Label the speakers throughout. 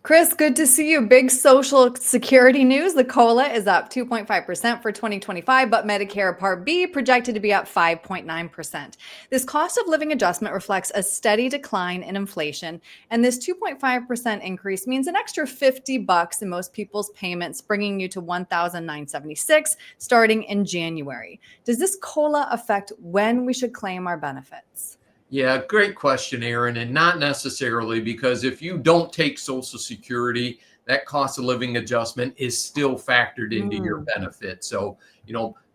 Speaker 1: Chris, good to see you. Big Social Security news. The COLA is up 2.5% for 2025, but Medicare Part B projected to be up 5.9%. This cost of living adjustment reflects a steady decline in inflation, and this 2.5% increase means an extra $50 in most people's payments, bringing you to $1,976 starting in January. Does this COLA affect when we should claim our benefits?
Speaker 2: Yeah, great question, Aaron. And not necessarily, because if you don't take Social Security, that cost of living adjustment is still factored into your benefit. So,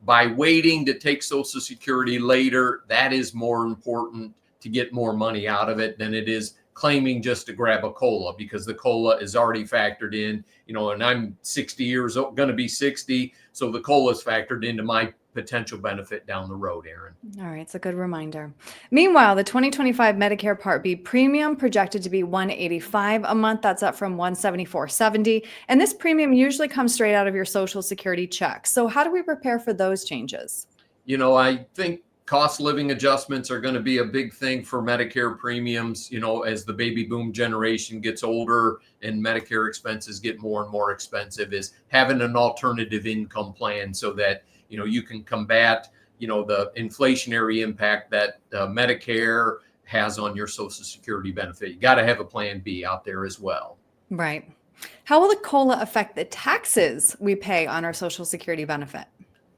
Speaker 2: by waiting to take Social Security later, that is more important to get more money out of it than it is claiming just to grab a COLA, because the COLA is already factored in, and I'm 60 years old, going to be 60. So the COLA is factored into my potential benefit down the road, Aaron.
Speaker 1: All right, it's a good reminder. Meanwhile, the 2025 Medicare Part B premium projected to be $185 a month. That's up from $174.70. And this premium usually comes straight out of your Social Security check. So how do we prepare for those changes?
Speaker 2: I think cost of living adjustments are going to be a big thing for Medicare premiums, as the baby boom generation gets older and Medicare expenses get more and more expensive, is having an alternative income plan so that you can combat, the inflationary impact that Medicare has on your Social Security benefit. You got to have a plan B out there as well.
Speaker 1: Right. How will the COLA affect the taxes we pay on our Social Security benefit?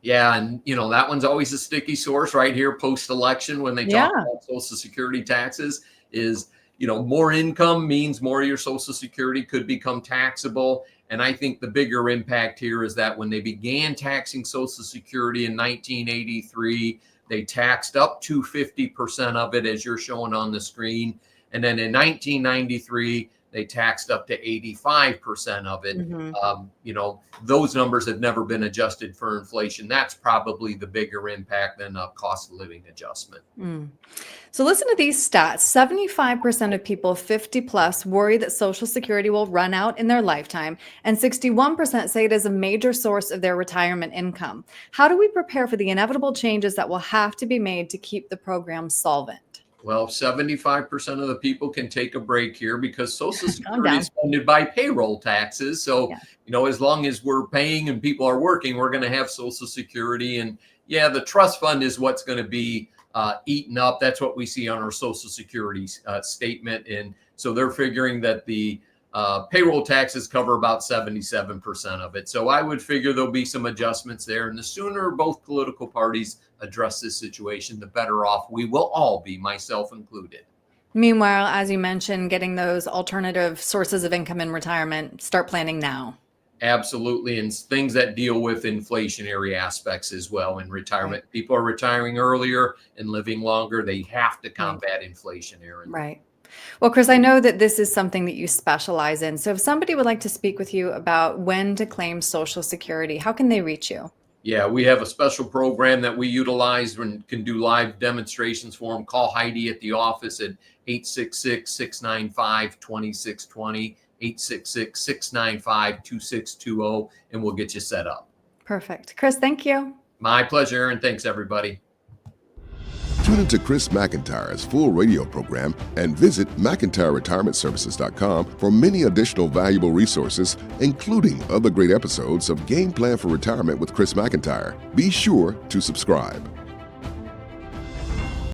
Speaker 2: Yeah. And, that one's always a sticky source right here post-election when they talk about Social Security taxes is, more income means more of your Social Security could become taxable. And I think the bigger impact here is that when they began taxing Social Security in 1983, they taxed up to 50% of it, as you're showing on the screen. And then in 1993, they taxed up to 85% of it. Those numbers have never been adjusted for inflation. That's probably the bigger impact than a cost of living adjustment.
Speaker 1: So listen to these stats. 75% of people 50 plus worry that Social Security will run out in their lifetime, and 61% say it is a major source of their retirement income. How do we prepare for the inevitable changes that will have to be made to keep the program solvent?
Speaker 2: Well, 75% of the people can take a break here because Social Security is funded by payroll taxes. So, as long as we're paying and people are working, we're going to have Social Security. And the trust fund is what's going to be eaten up. That's what we see on our Social Security statement. And so they're figuring that the payroll taxes cover about 77% of it. So I would figure there'll be some adjustments there. And the sooner both political parties address this situation, the better off we will all be, myself included.
Speaker 1: Meanwhile, as you mentioned, getting those alternative sources of income in retirement, start planning now.
Speaker 2: Absolutely. And things that deal with inflationary aspects as well in retirement. People are retiring earlier and living longer. They have to combat inflation, Aaron.
Speaker 1: Right. Well, Chris, I know that this is something that you specialize in. So if somebody would like to speak with you about when to claim Social Security, how can they reach you?
Speaker 2: Yeah, we have a special program that we utilize and can do live demonstrations for them. Call Heidi at the office at 866-695-2620, 866-695-2620, and we'll get you set up.
Speaker 1: Perfect. Chris, thank you.
Speaker 2: My pleasure, Aaron. Thanks, everybody.
Speaker 3: Tune into Chris McIntire's full radio program and visit McIntireRetirementServices.com for many additional valuable resources, including other great episodes of Game Plan for Retirement with Chris McIntire. Be sure to subscribe.